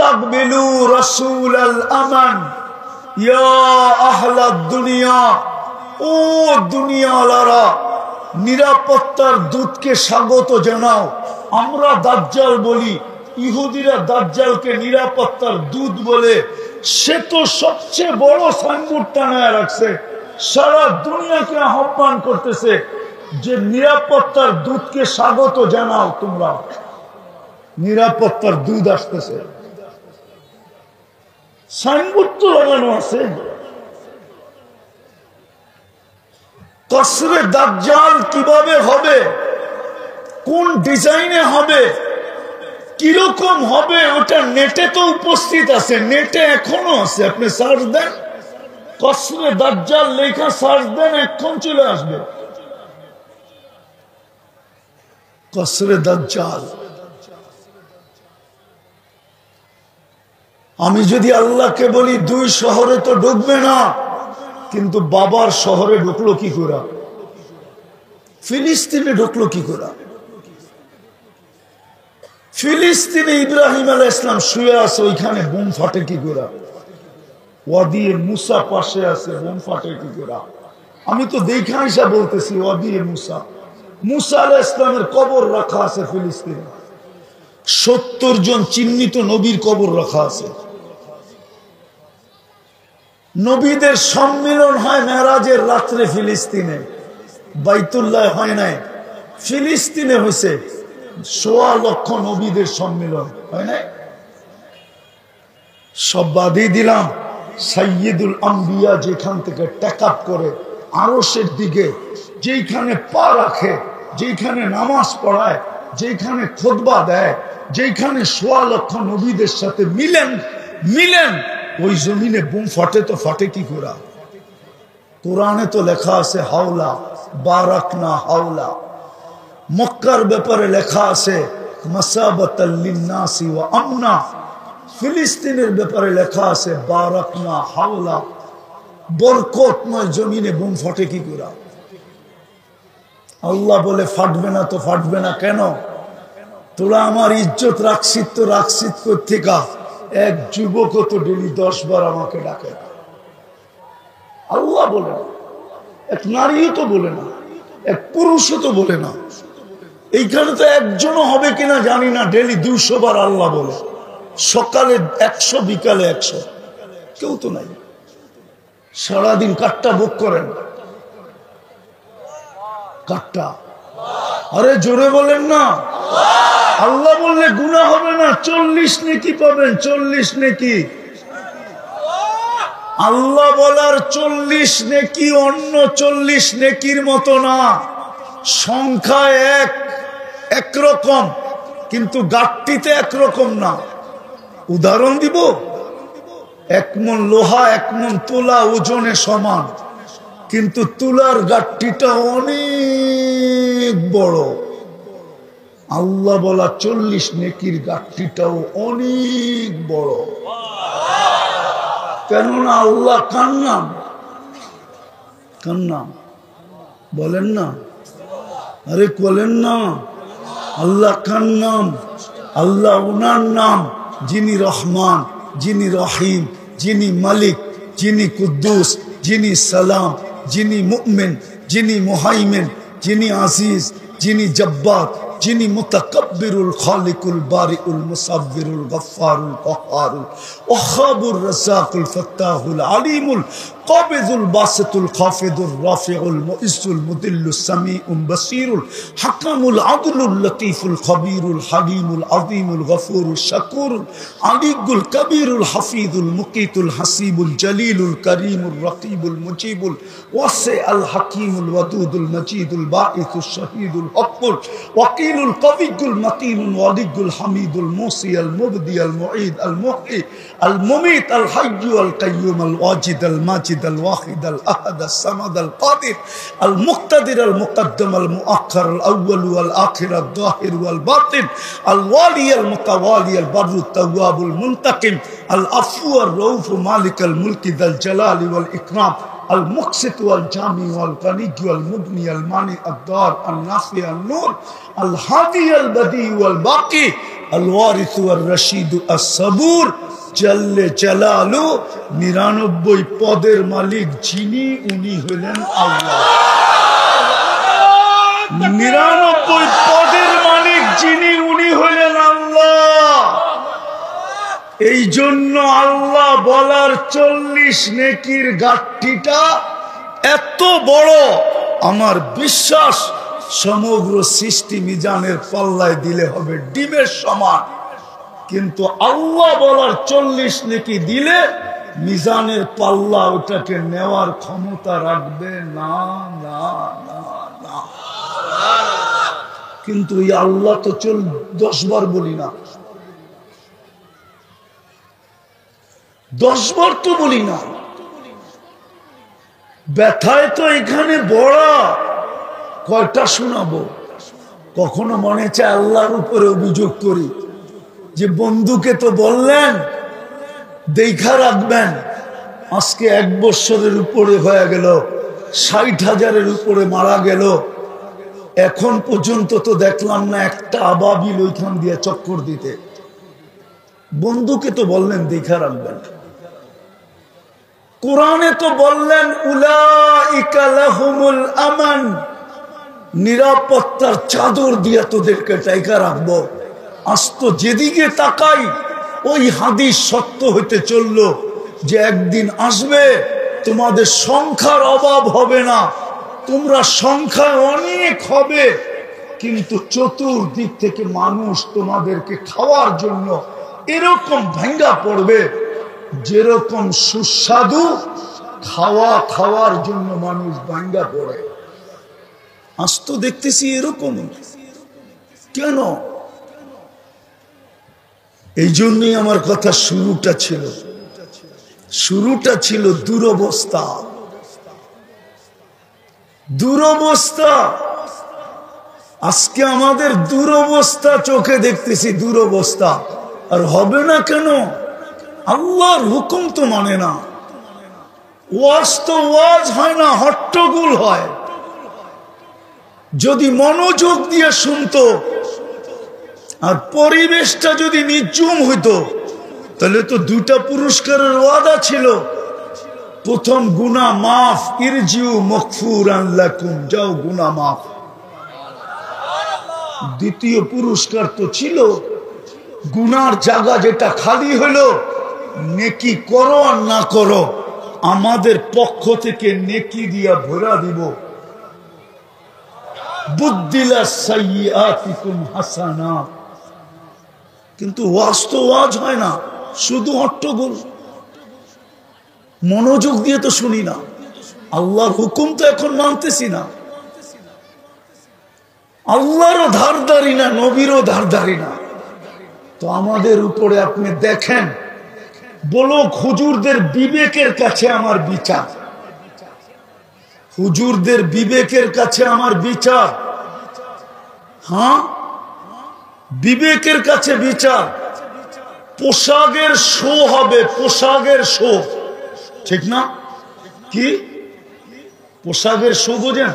ইস্তাকবিলু রাসূলাল আমান ইয়া আহলাদ দুনিয়া, ও দুনিয়াওয়ালারা নিরাপত্তার দূতকে স্বাগত জানাও। আমরা দাজ্জাল বলি, ইহুদিরা দাজ্জালকে নিরাপত্তার দূত বলে। সে তো সবচেয়ে বড় সাইনবোর্ড টানায় রাখছে, সারা দুনিয়াকে আহ্বান করতেছে যে নিরাপত্তার দূতকে স্বাগত জানাও। তোমরা নিরাপত্তার দূত আসতেছে, সাইনবোর্ড তো লাগানো আছে। কসরে দাজ্জাল কিভাবে হবে, কোন ডিজাইনে হবে, কিরকম হবে, ওটা নেটে তো উপস্থিত আছে, নেটে এখনো আছে। আপনি সার্চ দেন, কসরে দাজ্জাল লেখা সার্চ দেন, এখন চলে আসবে কসরে দাজ্জাল। আমি যদি আল্লাহকে বলি 2 শহরে তো ঢুকবে না, কিন্তু বাবার শহরে ঢুকলো কি করে, ফিলিস্তিনে ঢুকলো কি করে? ফিলিস্তিনে ইব্রাহিম আলাইহিস সালাম শুয়ে আছে, ওইখানে বোম ফাটে কি করে? ওয়াদি মুসা পাশে আছে, বোম ফাটে কি করে? আমি তো দেখা হিসাব বলতেছি, ওয়াদি মুসা, মুসা আলাইহিস সালামের কবর রাখা আছে ফিলিস্তিনে। 70 জন চিহ্নিত নবীর কবর রাখা আছে। নবীদের সম্মিলন হয় মেরাজের রাত্রে ফিলিস্তিনে, বাইতুল্লাহ হয় নাই, ফিলিস্তিনে হয়েছে। 1.25 লক্ষ নবীদের সম্মিলন হয় নাই। সব বাদই দিলাম, সাইয়্যিদুল আম্বিয়া যেখান থেকে টেক আপ করে আরশের দিকে, যেখানে পা রাখে, যেখানে নামাজ পড়ায়, যেখানে খুতবা দেয়, যেখানে 1.25 লক্ষ নবীদের সাথে মিলেন, ওই জমিনে বোম ফাটে তো ফাটে কি করে? কোরআনে তো লেখা আছে হাওলা বারাকনা হাওলা। মক্কার ব্যাপারে লেখা আছে মাসাবাতাল লিন্নাসি ওয়া আমনা। ফিলিস্তিনের ব্যাপারে লেখা আছে বারাকনা হাওলা, বরকতময় জমিনে বোম ফাটে কি করে? আল্লাহ বলে ফাটবে না তো ফাটবে না কেন? তোরা আমার ইজ্জত রাখছিস তো রাখছিস কোত্থেকা? এক যুবক তো ডেলি 10 বার আমাকে ডাকে। আল্লাহ বলে না, এক নারীও তো বলে না, এক পুরুষও তো বলে না। এইখানে তো একজনও হবে কিনা জানি না, ডেলি 200 বার আল্লাহ বলে। সকালে 100, বিকালে 100, কেউ তো নাই। সারাদিন কাটটা বুক করেন, কাটটা। আরে জোরে বলেন না। আল্লাহ বললে গুনাহ হবে না, 40 নেকি পাবেন, 40 নেকি। আল্লাহ বলার 40 নেকি অন্য 40 নেকির মতো না। সংখ্যা একরকম, কিন্তু গাঠটিতে একরকম না। উদাহরণ দিব, 1 মণ লোহা 1 মণ তুলা ওজনে সমান, কিন্তু তুলার গাঠটিটা অনেক বড়। আল্লাহ বলা 40 নেকির গাঠটিটাও অনেক বড়। কেননা আল্লাহ কার নাম? কার নাম বলেন না, আরে বলেন না। আল্লাহ কার নাম? আল্লাহ ওনার নাম, যিনি রহমান, যিনি রহিম, যিনি মালিক, যিনি কুদ্দুস, যিনি সালাম, যিনি মুমিন, যিনি মুহাইমিন, যিনি আজিজ, যিনি জব্বার, যিনি মুতাকাব্বিরুল খালিকুল বারিউল মুসাব্বিরুল গফফারুল কহ্হারুল ওয়াহাবুর রাযাকুল ফাত্তাহুল আলিমুল কাবিজুল বাসিতুল খাফিদুর রাফিউল মুইজ্জুল মুদিল্লুস সামিউল বাসীরুল হাকামুল আদলুল লতীফুল খবীরুল হালিমুল আযীমুল গফুরুল শাকুরুল আলিয়ুল কবীরুল হাফিজুল মুকীতুল হাসিবুল জলিলুল করিমুর রকিবুল মুজিবুল ওয়াসিউল হাকীমুল ওয়াদুদুল মজিদুল বাঈসুশ শাহীদুল হকুল ওয়াকিলুল কবিয়ুল মতিনুল ওয়ালিয়ুল হামিদুল মুসিউল মুবদি আল মুঈদ আল মুহয়ি আল মুমীত আল হাইয়্যু আল কাইয়্যুম আল ওয়াজিদ আল মাজিদ الواحد الأحد الصمد القادر المقتدر المقدم المؤخر الأول والآخر الظاهر والباطن الوالي المتوالي البر التواب المنتقم العفو الرؤوف مالك الملك ذا الجلال والإكرام المقسط والجامع والغني والمغني المانع الضار النافع النور الهادي البديع والباقي আল ওয়ারিসু আর রশিদু আস-সাবুর জাল্লে জালালু 99 পদের মালিক যিনি উনি হলেন আল্লাহ। 99 পদের মালিক যিনি উনি হলেন আল্লাহ। এই জন্য আল্লাহ বলার 40 নেকির গাঁথিটা এত বড়, আমার বিশ্বাস সমগ্র সৃষ্টি মিজানের পাল্লায় দিলে হবে ডিমের সমান। কিন্তু আল্লাহ বলার 40 নেকি দিলে মিজানের পাল্লা ওটাকে নেওয়ার ক্ষমতা রাখবে না, না, না, না। কিন্তু এই আল্লাহ তো 10 বার বলি না, 10 বার তো বলি না। ব্যথায় তো এখানে বড়, কয়টা শোনাবো? কখনো মনে চায় আল্লাহর উপরে অভিযোগ করি যে বন্ধুকে তো বললেন দেখা রাখবেন, আজকে 1 বছরের উপরে হয়ে গেল, 60,000-এর উপরে মারা গেল, এখন পর্যন্ত তো দেখলাম না একটা আবাবিল ওইখান দিয়ে চক্কর দিতে। বন্ধুকে তো বললেন দেখা রাখবেন, কোরআনে তো বললেন উলাইকা লাহুমুল আমান, নিরাপত্তার চাদর দিয়ে তোদেরকে টাইকা রাখবো। আজ তো যেদিকে তাকাই ওই হাদিস সত্য হইতে চলল যে একদিন আসবে তোমাদের সংখ্যার অভাব হবে না, তোমরা সংখ্যায় অনেক হবে, কিন্তু চতুর্দিক থেকে মানুষ তোমাদেরকে খাওয়ার জন্য এরকম ভাঙ্গা পড়বে যেরকম সুস্বাদু খাওয়ার জন্য মানুষ ভাঙ্গা পড়ে। আজ তো দেখতেছি এরকম। কেন? এই জন্যই আমার কথা শুরুটা ছিল দুরবস্থা। আজকে আমাদের দুরবস্থা চোখে দেখতেছি, দুরবস্থা। আর হবে না কেন? আল্লাহর হুকুম তো মানে না, ওয়াজ তো ওয়াজ হয় না, হট্টগোল হয়। যদি মনোযোগ দিয়ে শুনতো আর পরিবেশটা যদি নিঝুম হইতো তাহলে তো 2টা পুরস্কারের ওয়াদা ছিল। প্রথম গুনাহ মাফ, ইরজিউ মাগফুরান লাকুম, যাও গুনাহ মাফ। দ্বিতীয় পুরস্কার তো ছিল গুনার জায়গা যেটা খালি হলো, নেকি করো আর না করো আমাদের পক্ষ থেকে নেকি দিয়া ভরা দিব। বুদ্দিলা সাইয়্যাতিকুম হাসানাত। কিন্তু ওয়াজ তো ওয়াজ হয় না, শুধু হট্টগোল। মনোযোগ দিয়ে তো শুনি না, আল্লাহর হুকুম তো এখন মানতেছি না। আল্লাহরও ধারদারি না, নবীরও ধারদারি না। তো আমাদের উপরে আপনি দেখেন, বলো হুজুরদের বিবেকের কাছে আমার বিচার, হুজুরদের বিবেকের কাছে আমার বিচার। হ্যাঁ, বিবেকের কাছে বিচার। পোশাকের শো হবে, পোশাকের শো, ঠিক না? কি পোশাকের শো বোঝেন?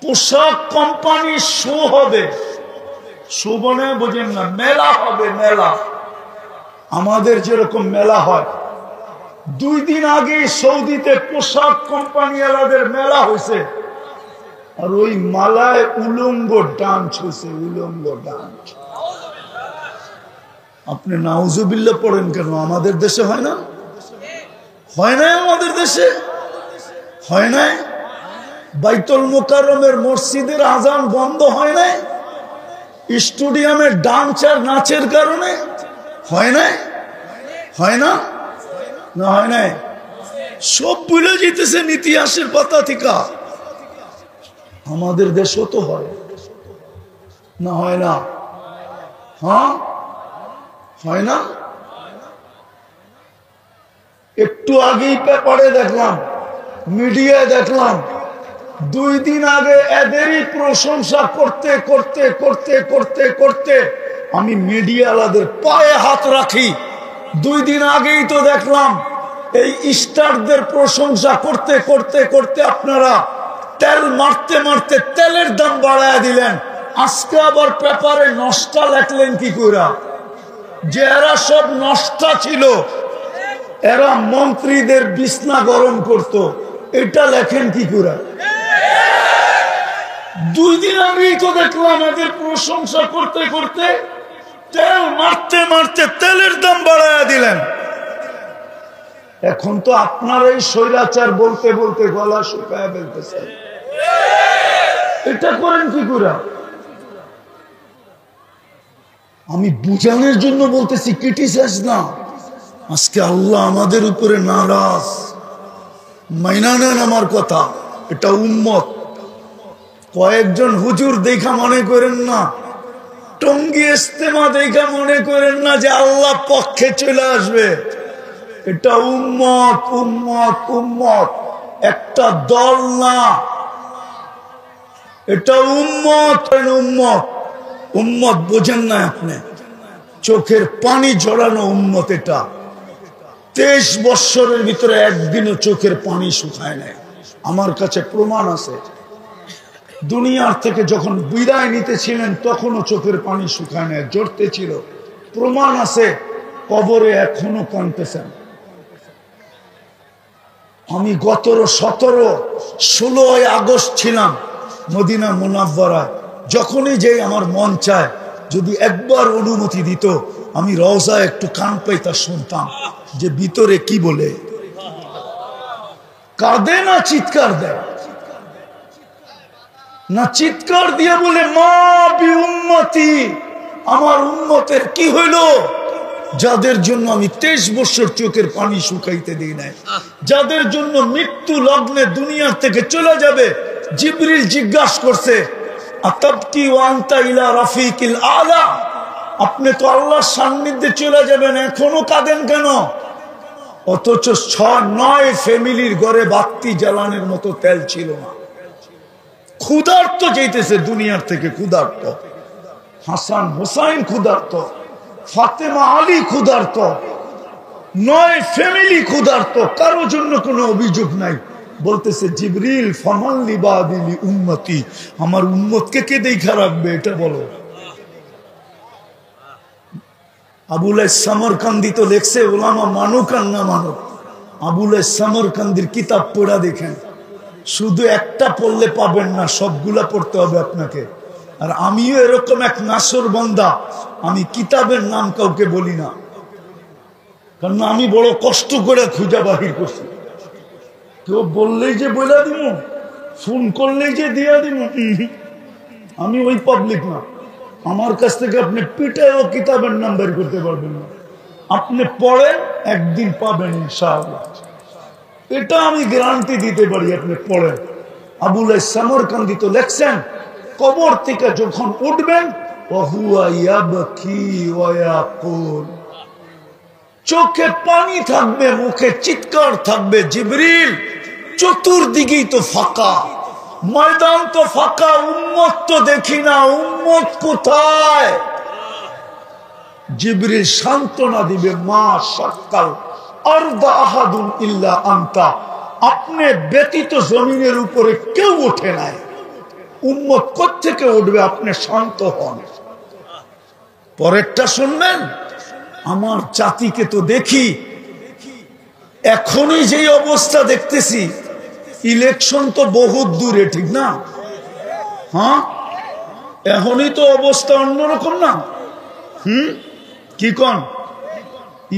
পোশাক কোম্পানির শো হবে, শো বলে বোঝেন না, মেলা হবে, মেলা। আমাদের যেরকম মেলা হয়, 2 দিন আগে সৌদিতে পোশাক কোম্পানি ওয়ালাদের মেলা হয়েছে, আর ওই মালায় উলঙ্গ ডান্স হয়েছে, উলঙ্গ ডান্স। আপনি নাউজুবিল্লাহ পড়েন কেন? আমাদের দেশে হয় না? হয় না? আমাদের দেশে হয় না? বাইতুল মুকাররমের মসজিদের আজান বন্ধ হয় না? স্টেডিয়ামের ডান্স আর নাচের কারণে হয় না? হয় না? না হয় না? সব ভুলে যেতেছে ইতিহাসের পাতা থেকে। আমাদের দেশও তো হয় না? হয় না? হ্যাঁ, হয় না? একটু আগেই পেপারে দেখলাম, মিডিয়ায় দেখলাম, 2 দিন আগে এদেরই প্রশংসা করতে করতে করতে করতে করতে আমি মিডিয়াওয়ালাদের পায়ে হাত রাখি। 2 দিন আগেই তো দেখলাম এই স্টারদের প্রশংসা করতে করতে করতে আপনারা তেল মারতে মারতে তেলের দাম বাড়ায় দিলেন। আজকে আবার পেপারে নষ্টা লেখলেন কি করে, যে এরা সব নষ্টা ছিল, এরা মন্ত্রীদের বিছনা গরম করত, এটা লেখেন কি করে? 2 দিন আগেই তো দেখলাম এদের প্রশংসা করতে করতে তেল মারতে মারতে তেলের দাম বাড়ায়া দিলেন। এখন তো আপনার এই স্বৈরাচার বলতে বলতে গলা শুকায়া ফেলতেছেন, এটা করেন কি করে? আমি বুঝানোর জন্য বলতেছি, ক্রিটিসাইজ না। আজকে আল্লাহ আমাদের উপরে নারাজ, মাইনা নেন আমার কথা। এটা উম্মত। কয়েকজন হুজুর দেখা মনে করেন না, টঙ্গী ইস্তেমা দেখা মনে করেন না যে আল্লাহ পক্ষে চলে আসবে। এটা উম্মত, উম্মত, উম্মত, একটা দল না। এটা উম্মত, উম্মত, উম্মত বোঝেন না আপনি? চোখের পানি ঝরানো উম্মত এটা। 23 বৎসরের ভিতরে একদিনও চোখের পানি শুকায় নাই। আমার কাছে প্রমাণ আছে। দুনিয়ার থেকে যখন বিদায় নিতেছিলেন তখনও চোখের পানি শুকায় নাই, জড়তে ছিল। প্রমাণ আছে, কবরে এখনো কাঁদতেছেন। আমি গত 17-16 আগস্ট ছিলাম মদিনা মুনাওয়ারায়। যখনই যে আমার মন চায়, যদি একবার অনুমতি দিত, আমি রওজায় একটু কান পাইতা, শুনতাম যে ভিতরে কি বলে। কাঁদে না চিৎকার দেয়? না চিৎকার দিয়ে বলে মা বি উম্মতি, আমার উম্মতের কি হইল, যাদের জন্য আমি 23 বছর চোখের পানি শুকাইতে দিই নাই, যাদের জন্য মৃত্যু লগ্নে দুনিয়ার থেকে চলে যাবে। জিবরিল জিজ্ঞাসা করছে, আতাবকি ওয়া আনতা ইলা রাফিকিল আলা, আপনি তো আল্লাহর সান্নিধ্যে চলে যাবেন, এখনো কাঁদেন কেন? অথচ 6-9 ফ্যামিলির ঘরে বাতি জ্বালানোর মতো তেল ছিল না। ক্ষুধার্ত যেতেছে দুনিয়ার থেকে, ক্ষুধার্ত। হাসান হোসাইন ক্ষুধার্ত, ফাতেমা আলী ক্ষুধার্ত, 9 ফ্যামিলি ক্ষুধার্ত, কারোর জন্য কোনো অভিযোগ নাই। বলতেছে জিবরিল ফামান লিবাদিলি উম্মতি, আমার উম্মতকে কে দেখা রাখবে এটা বলো। আবুল সামরকান্দি তো লেখছে, ওলামা মানুক আর না মানুক, আবুল সামরকান্দির কিতাব পড়া দেখেন। শুধু একটা পড়লে পাবেন না, সবগুলা পড়তে হবে আপনাকে। আর আমিও এরকম এক নাসর বান্দা, আমি কিতাবের নাম কাউকে বলি না, কারণ আমি বড় কষ্ট করে খুঁজা বাহির করছি। কেউ বললেই যে বলে দিব, ফোন করলেই যে দিয়া দিব, আমি ওই পাবলিক না। আমার কাছ থেকে আপনি পিটায়ও কিতাবের নাম বের করতে পারবেন না। আপনি পড়েন, একদিন পাবেন ইনশাআল্লাহ, এটা আমি গ্যারান্টি দিতে পারি। আপনি পড়েন। আবুল সামরকান্দি তো লেখছেন, কবর থেকে যখন উঠবেন, চোখে পানি থাকবে, মুখে চিৎকার থাকবে, জিবরিল চতুর্দিকেই তো ফাঁকা, ময়দান তো ফাঁকা, উম্মত তো দেখি না, উম্মত কোথায়? জিবরিল সান্ত্বনা দিবে, মা সাক্কাল আরদা আহাদুন ইল্লা আনতা, আপনি ব্যতীত জমিনের উপরে কেউ ওঠে নাই। উম্মত কোত্থেকে উঠবে? আপনি শান্ত হন। পরেরটা শুনবেন। আমার জাতিকে তো দেখি এখনই যেই অবস্থা দেখতেছি, ইলেকশন তো বহুত দূরে, ঠিক না? হ্যাঁ, এখনই তো অবস্থা অন্যরকম না? কি কন?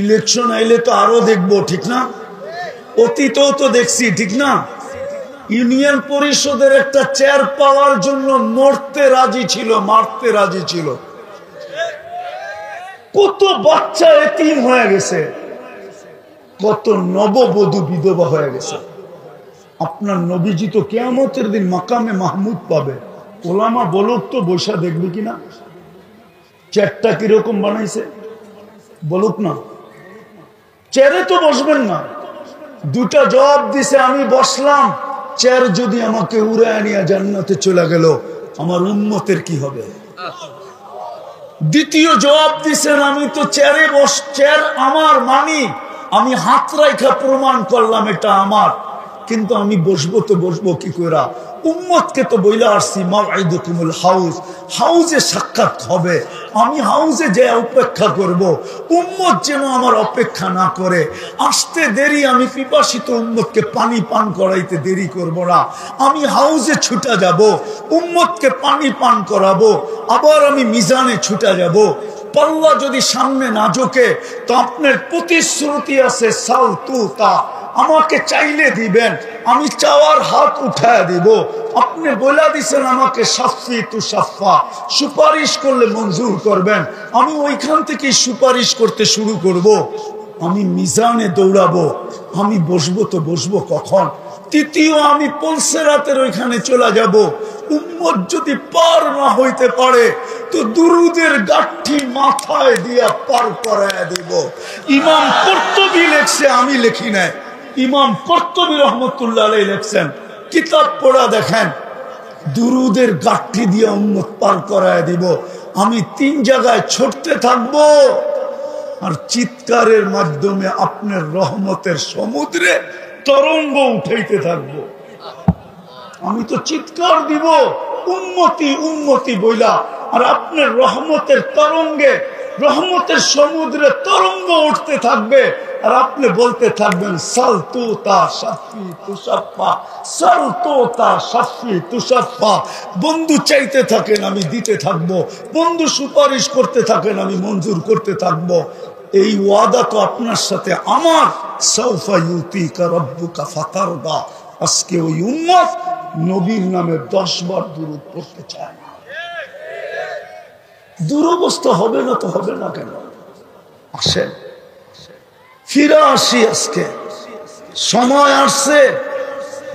ইলেকশন আইলে তো আরো দেখবো, ঠিক না? অতীতেও তো দেখছি, ঠিক না? ইউনিয়ন পরিষদের একটা চেয়ার পাওয়ার জন্য মরতে রাজি ছিল, মারতে রাজি ছিল। কত বাচ্চা এতিম হয়ে গেছে, কত নববধূ বিধবা হয়ে গেছে। আপনার নবীজি তো কিয়ামতের দিন মাকামে মাহমুদ পাবে। ওলামা বলুক তো, বৈশা দেখবে কিনা চেয়ারটা কিরকম বানাইছে, বলুক না। চেয়ারে তো বসবেন না। 2টা জবাব দিছে, আমি বসলাম, চেয়ার যদি আমাকে উড়ায় নিয়ে জান্নাতে চলে গেল, আমার উম্মতের কি হবে? দ্বিতীয় জবাব দিছেন, আমি তো চেয়ারে চেয়ার আমার মানি, আমি হাত রাখা প্রমাণ করলাম এটা আমার, কিন্তু আমি বসবো তো বসবো কি করে? উম্মতকে তো বইলা আসছি মাওঈদুকুমুল হাউজ, হাউজে সাক্ষাৎ হবে, আমি হাউজে যে অপেক্ষা করব, উম্মত যেন আমার অপেক্ষা না করে। আসতে দেরি, আমি পিপাসিত উম্মতকে পানি পান করাইতে দেরি করব না, আমি হাউজে ছুটা যাব, উম্মতকে পানি পান করাবো, আবার আমি মিজানে ছুটা যাব। পাল্লা যদি সামনে না ঝোঁকে তো আপনার প্রতিশ্রুতি আছে সাল তু তা, আমাকে চাইলে দিবেন, আমি চাওয়ার হাত উঠায় দিব। আপনি বলে দিছেন আমাকে শাফি তু শাফা, সুপারিশ করলে মঞ্জুর করবেন, আমি ওইখান থেকে সুপারিশ করতে শুরু করব। আমি মিজানে দৌড়াবো, আমি বসবো তো বসবো কখন? তৃতীয়, আমি পুলসিরাতের ওইখানে চলে যাব। উম্মত যদি পার না হইতে পারে তো দুরুদের গাঠি মাথায় দিয়া পার করায় দেব। ইমাম কুরতুবী লেখছে, আমি লিখি নাই, ইমাম কুরতুবী রহমতুল্লাহ আলাইহি লেখছেন, কিতাব পড়া দেখেন, দুরুদের গাঠি দিয়ে উম্মত পার করায় দিব। আমি 3 জায়গায় ছুটতে থাকবো আর চিৎকারের মাধ্যমে আপনার রহমতের সমুদ্রে তরঙ্গ উঠাইতে থাকবো। আমি তো চিৎকার দিব উম্মতি উম্মতি বইলা, আর আপনার রহমতের তরঙ্গে, রহমতের সমুদ্রে তরঙ্গ উঠতে থাকবে, আর আপনি বলতে থাকবেন সাল তু তা শাফি তুশাফা, সাল তু তা শাফি তুশাফা। বন্ধু চাইতে থাকেন, আমি দিতে থাকবো, বন্ধু সুপারিশ করতে থাকেন, আমি মঞ্জুর করতে থাকবো। এই ওয়াদা তো আপনার সাথে আমার। সাউফা ইউতিকা রাব্বুকা ফাতারদা। আজকে ওই উম্মত নবীর নামে 10 বার দুরূদ পড়তে চায় না। দুরবস্থা হবে না তো হবে না কেন? আসেন ফিরে আসি, আজকে সময় আসছে,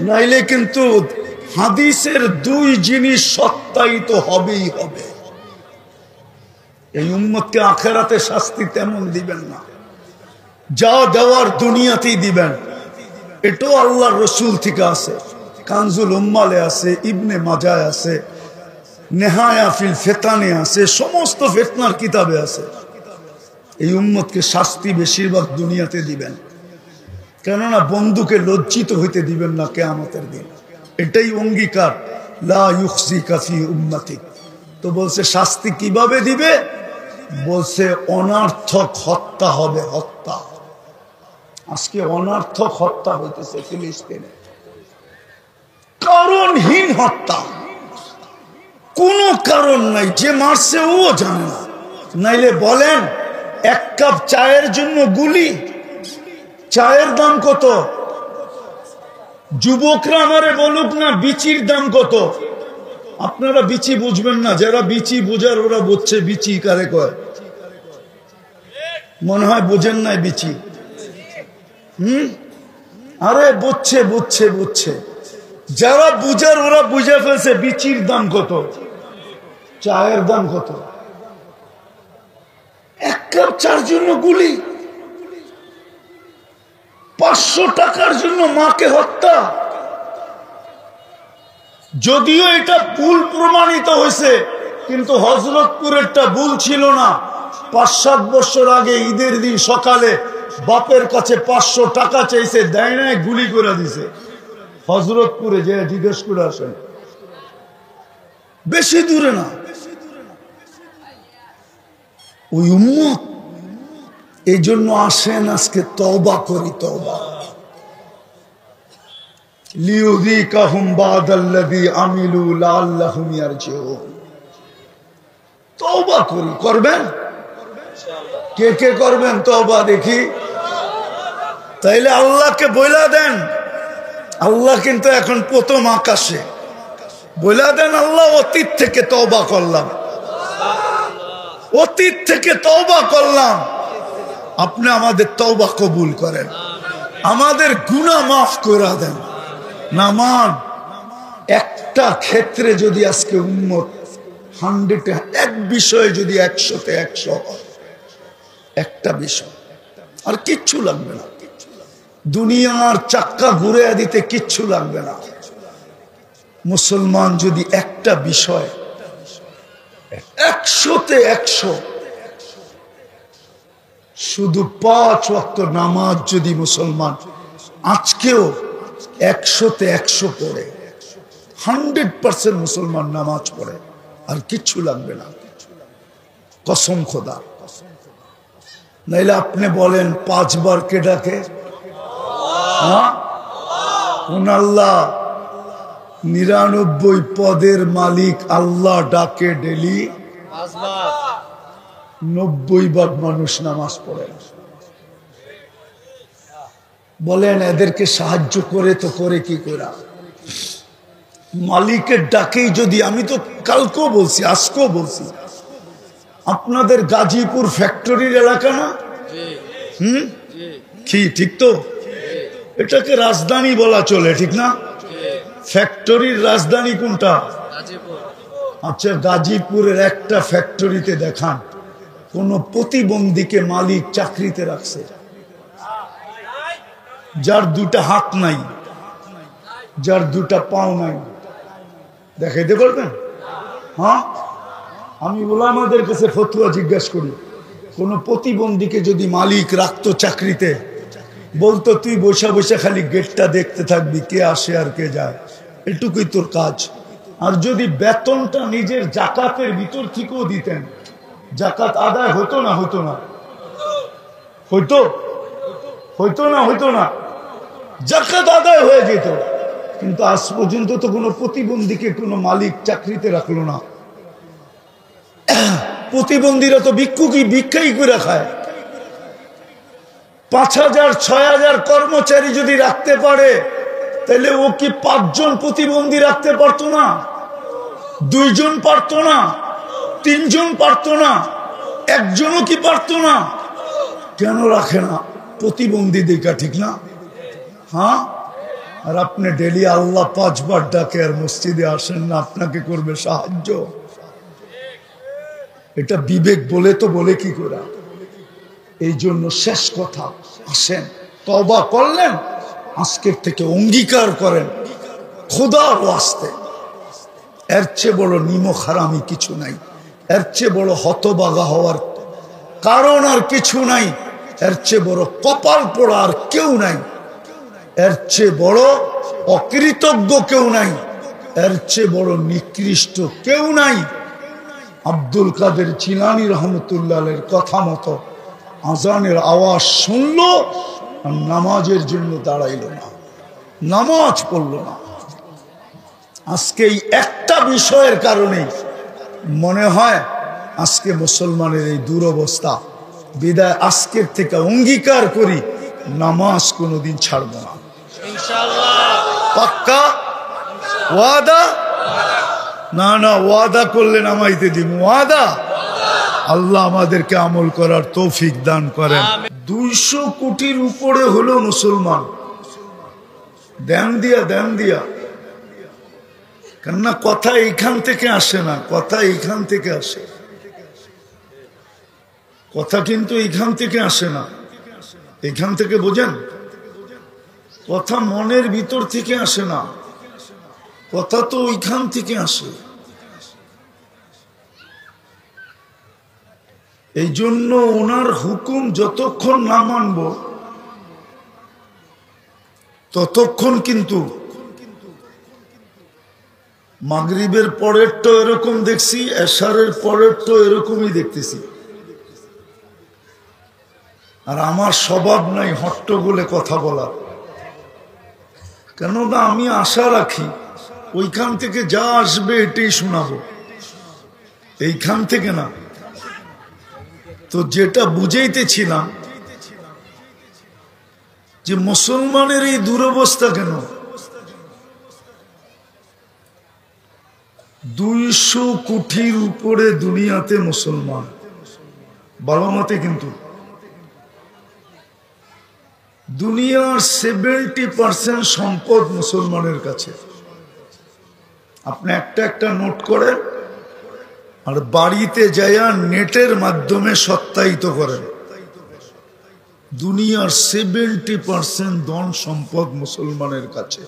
নাইলে কিন্তু হাদিসের 2 জিনিস সত্যায়িত হবেই হবে। এই উম্মতকে আখেরাতে শাস্তি তেমন দিবেন না, যা দেওয়ার দুনিয়াতেই দিবেন। এটাও আল্লাহর রসুল থেকে আছে, কানজুল উম্মালে আছে, ইবনে মাজায় আছে, নেহায়া ফিল ফেতানে আছে, সমস্ত ফেতনার কিতাবে আছে। এই উম্মতকে শাস্তি বেশিরভাগ দুনিয়াতে দিবেন, কেননা বন্ধুকে লজ্জিত হইতে দিবেন না কিয়ামতের দিন। এটাই অঙ্গীকার, লা ইউখজিকা ফি উম্মতিক। তো বলছে শাস্তি কিভাবে দিবে? বলছে অনার্থক হত্যা হবে, হত্যা। আজকে অনার্থক হত্যা হইতেছে ফিলিস্তিনে, কারণহীন হত্যা, কোনো কারণ নাই, যে মারছে ও জানে না। নাইলে বলেন 1 কাপ চায়ের জন্য গুলি, চায়ের দাম কত? যুবকরা আমারে বলুক না বিচির দাম কত। আপনারা বিচি বুঝবেন না, যারা বিচি বুঝার ওরা বুঝছে বিচি কারে কয়। মনে হয় বোঝেন নাই বিচি। আরে বুঝছে বুঝছে বুঝছে, যারা বুঝার ওরা বুঝে ফেলছে বিচির দাম কত, চায়ের দাম কত। 1 কাপ চার জন্য গুলি, 500 টাকার জন্য মাকে হত্যা। যদিও এটা ভুল প্রমাণিত হয়েছে, কিন্তু হযরতপুরেরটা ভুল ছিল না। 5-7 বছর আগে ঈদের দিন সকালে বাপের কাছে 500 টাকা চাইছে, দেয় নাই, গুলি করে দিছে। হযরতপুরে যে জিজ্ঞেস করে আসেন, বেশি দূরে না। ওই উম্মত, এই জন্য আসেন আজকে তওবা করি, তওবা। লিউযীকাহুম বাদাল্লাযী আমিলু লাআল্লাহুম ইয়ারজিউন। তওবা করি, করবেন? কে কে করবেন তওবা দেখি? তাইলে আল্লাহকে বইলা দেন, আল্লাহ কিন্তু এখন প্রথম আকাশে। বইলা দেন, আল্লাহ অতীত থেকে তওবা করলাম, অতীত থেকে তওবা করলাম, আপনি আমাদের তওবা কবুল করেন, আমাদের গুনাহ মাফ করে দেন। নামান একটা ক্ষেত্রে যদি আজকে উম্মত 100-এ, এক বিষয়ে যদি 100-তে 100 হয়, একটা বিষয়, আর কিচ্ছু লাগবে না, দুনিয়ার চাক্কা ঘুরে দিতে কিচ্ছু লাগবে না। মুসলমান যদি একটা বিষয় 100-তে 100, শুধু 5 ওয়াক্ত নামাজ যদি মুসলমান আজকেও 100-তে 100 পড়ে, 100% মুসলমান নামাজ পড়ে, আর কিচ্ছু লাগবে না, কসম খোদা। নাইলে আপনি বলেন 5 বার কে ডাকে? হ্যাঁ, আল্লাহ 99 পদের মালিক আল্লাহ ডাকে ডেলি 90 বার মানুষ নামাজ পড়ে। বলেন এদেরকে সাহায্য করে তো করে কি করে? মালিকের ডাকেই যদি, আমি তো কালকেও বলছি আজকেও বলছি, আপনাদের গাজীপুর ফ্যাক্টরির এলাকা না? কি ঠিক তো? এটাকে রাজধানী বলা চলে, ঠিক না? ফ্যাক্টরির রাজধানী কোনটা? আচ্ছা, গাজীপুরের একটা ফ্যাক্টরিতে দেখান কোন প্রতিবন্ধীকে মালিক চাকরিতে রাখছে, যার 2টা হাত নাই, যার 2টা পাও নাই, দেখাইতে পারবেন? হ্যাঁ, আমি ওলামাদের কাছে ফতোয়া জিজ্ঞাসা করি, কোন প্রতিবন্ধীকে যদি মালিক রাখতো চাকরিতে, বলতো তুই বসে বসে খালি গেটটা দেখতে থাকবি, কে আসে আর কে যায়, এটুকুই তোর কাজ। আর যদি বেতনটা নিজের জাকাতের ভিতর থেকেও দিতেন, জাকাত আদায় হতো না? হতো না? হইতো? হইতো না? হইতো না? জাকাত আদায় হয়ে যেত। কিন্তু আজ পর্যন্ত তো কোনো প্রতিবন্ধীকে কোনো মালিক চাকরিতে রাখলো না। প্রতিবন্ধীরা তো ভিক্ষাই করে খায়। 5000 6000 কর্মচারী যদি রাখতে পারে, তাহলে ও কি 5 জন প্রতিবন্ধী রাখতে পারতো না? 2 জন পারতো না? 3 জন পারতো না? 1 জনও কি পারতো না? কেন রাখে না? প্রতিবন্ধী দেখা, ঠিক না? হ্যাঁ, আর আপনি ডেলি আল্লাহ 5 বার ডাকে আর মসজিদে আসেন না, আপনাকে করবে সাহায্য? এটা বিবেক বলে তো বলে কি করে? এই জন্য শেষ কথা, আসেন তওবা করলেন, আজকের থেকে অঙ্গীকার করেন খোদার ওয়াস্তে, এর চেয়ে বড় নিমক হারামি কিছু নাই, এর চেয়ে বড় হতবাগা হওয়ার কারণ আর কিছু নাই, এর চেয়ে বড় কপাল পোড়া আর কেউ নাই, এর চেয়ে বড় অকৃতজ্ঞ কেউ নাই, এর চেয়ে বড় নিকৃষ্ট কেউ নাই। আব্দুল কাদের জিলানী রহমতুল্লাহের কথা মতো আজানের আওয়াজ শুনলো আর নামাজের জন্য দাঁড়াইল না, নামাজ পড়ল না। আজকে এই একটা বিষয়ের কারণে মনে হয় আজকে মুসলমানের এই দুরবস্থা। বিদায় আজকের থেকে অঙ্গীকার করি, নামাজ কোনোদিন ছাড়ব না, ইনশাআল্লাহ। পাক্কা ওয়াদা? না না, ওয়াদা করলে নামাইতে দিব, ওয়াদা। আল্লাহ আমাদেরকে আমল করার তৌফিক দান করেন। 200 কোটির উপরে হলো মুসলমান, দেন দিয়া। কেননা কথা এইখান থেকে আসে না, কথা এইখান থেকে আসে, কথা কিন্তু এইখান থেকে আসে না। এখান থেকে বোঝেন, কথা মনের ভিতর থেকে আসে না, কথা তো ওইখান থেকে আসে। এই জন্য ওনার হুকুম যতক্ষণ না মানব ততক্ষণ কিন্তু মাগরিবের পরের তো এরকম দেখছি, এশারের পরের তো এরকমই দেখতেছি। আর আমার স্বভাব নাই হট্টগোলে কথা বলার, কেননা আমি আশা রাখি ওইখান থেকে যা আসবে এটাই শোনাবো, এইখান থেকে না। তো যেটা বুঝাইতেছিলাম যে মুসলমানের এই দুরবস্থা কেন, 200 কোটির উপরে দুনিয়াতে মুসলমান, ভালো মতে, কিন্তু দুনিয়ার 70% সম্পদ মুসলমানের কাছে। আপনি একটা নোট করেন আর বাড়িতে যাইয়া নেটের মাধ্যমে সত্যায়িত করেন, দুনিয়ার 70% ধন সম্পদ মুসলমানের কাছে।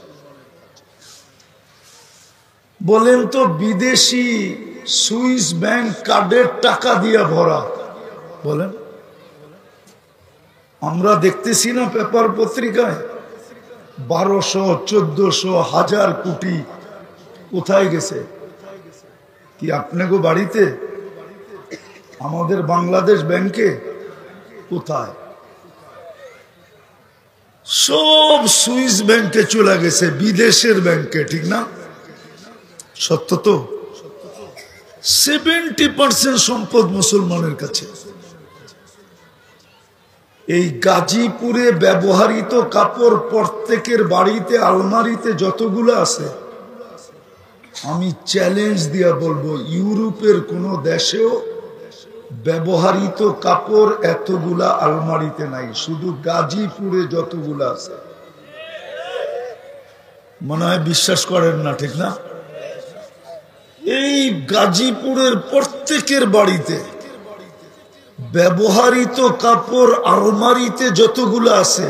বলেন তো বিদেশি সুইস ব্যাংক কার্ডের টাকা দিয়ে ভরা, বলেন? আমরা দেখতেছি না পেপার পত্রিকায় 1200, 1400, 1000 কোটি কোথায় গেছে? কি আপনাকে বাড়িতে? আমাদের বাংলাদেশ ব্যাংকে? কোথায়? সব সুইস ব্যাংকে চলে গেছে, বিদেশের ব্যাংকে, ঠিক না? সত্য তো? 70% সম্পদ মুসলমানের কাছে। এই গাজীপুরে ব্যবহৃত কাপড় প্রত্যেকের বাড়িতে আলমারিতে যতগুলো আছে, আমি চ্যালেঞ্জ দিয়া বলবো ইউরোপের কোন দেশেও ব্যবহৃত কাপড় এতগুলা আলমারিতে নাই, শুধু গাজীপুরে যতগুলা আছে। মনে হয় বিশ্বাস করেন না, ঠিক না? এই গাজীপুরের প্রত্যেকের বাড়িতে ব্যবহৃত কাপড় আলমারিতে যতগুলো আছে,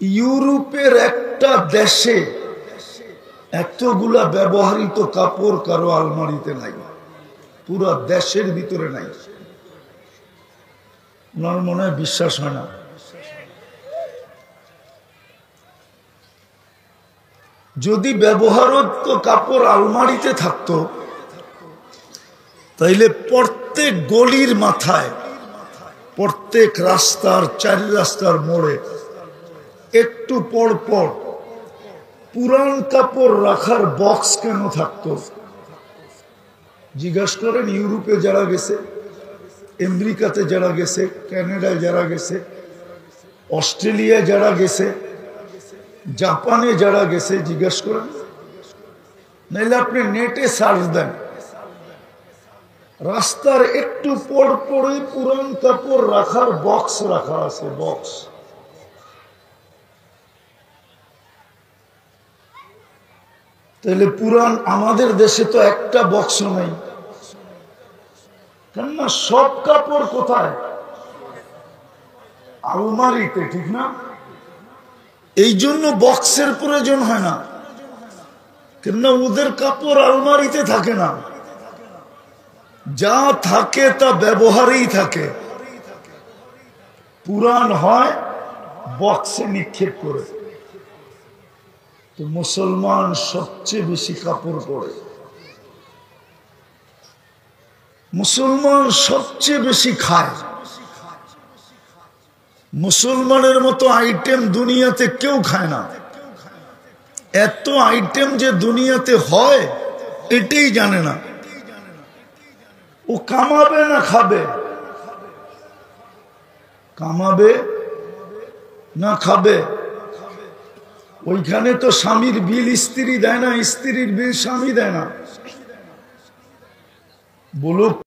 ইউরোপের একটা দেশে এতগুলা ব্যবহৃত কাপড় কারো আলমারিতে নাই, পুরো দেশের ভিতরে নাই। ওনার মনে হয় বিশ্বাস হয় না। যদি ব্যবহৃত কাপড় আলমারিতে থাকতো, তাইলে প্রত্যেক গলির মাথায়, প্রত্যেক রাস্তার, 4 রাস্তার মোড়ে একটু পর পর পুরান কাপড় রাখার বক্স কেন থাকতো? জিজ্ঞাসা করেন ইউরোপে যারা গেছে, আমেরিকাতে যারা গেছে, কানাডায় যারা গেছে, অস্ট্রেলিয়ায় যারা গেছে, জাপানে যারা গেছে, জিজ্ঞাসা করেন। নাইলে আপনি নেটে সার্চ দেন, রাস্তার একটু পর পরে পুরান কাপড় রাখার বক্স রাখা আছে, বক্স। তাহলে পুরান আমাদের দেশে তো একটা বক্স নাই, কেননা সব কাপড় কোথায়? আলমারিতে, ঠিক না? এই জন্য বক্সের প্রয়োজন হয় না, কেননা ওদের কাপড় আলমারিতে থাকে না, যা থাকে তা ব্যবহারেই থাকে। পুরান হয় বক্সে নিক্ষেপ করে। তো মুসলমান সবচেয়ে বেশি কাপড় পরে, মুসলমান সবচেয়ে বেশি খায়। মুসলমানের মতো আইটেম দুনিয়াতে কেউ খায় না। এত আইটেম যে দুনিয়াতে হয় এটাই জানে না। ও কামাবে না খাবে? কামাবে না খাবে? ওইখানে তো স্বামীর বিল স্ত্রী দেয় না, স্ত্রীর বিল স্বামী দেয় না। বলুক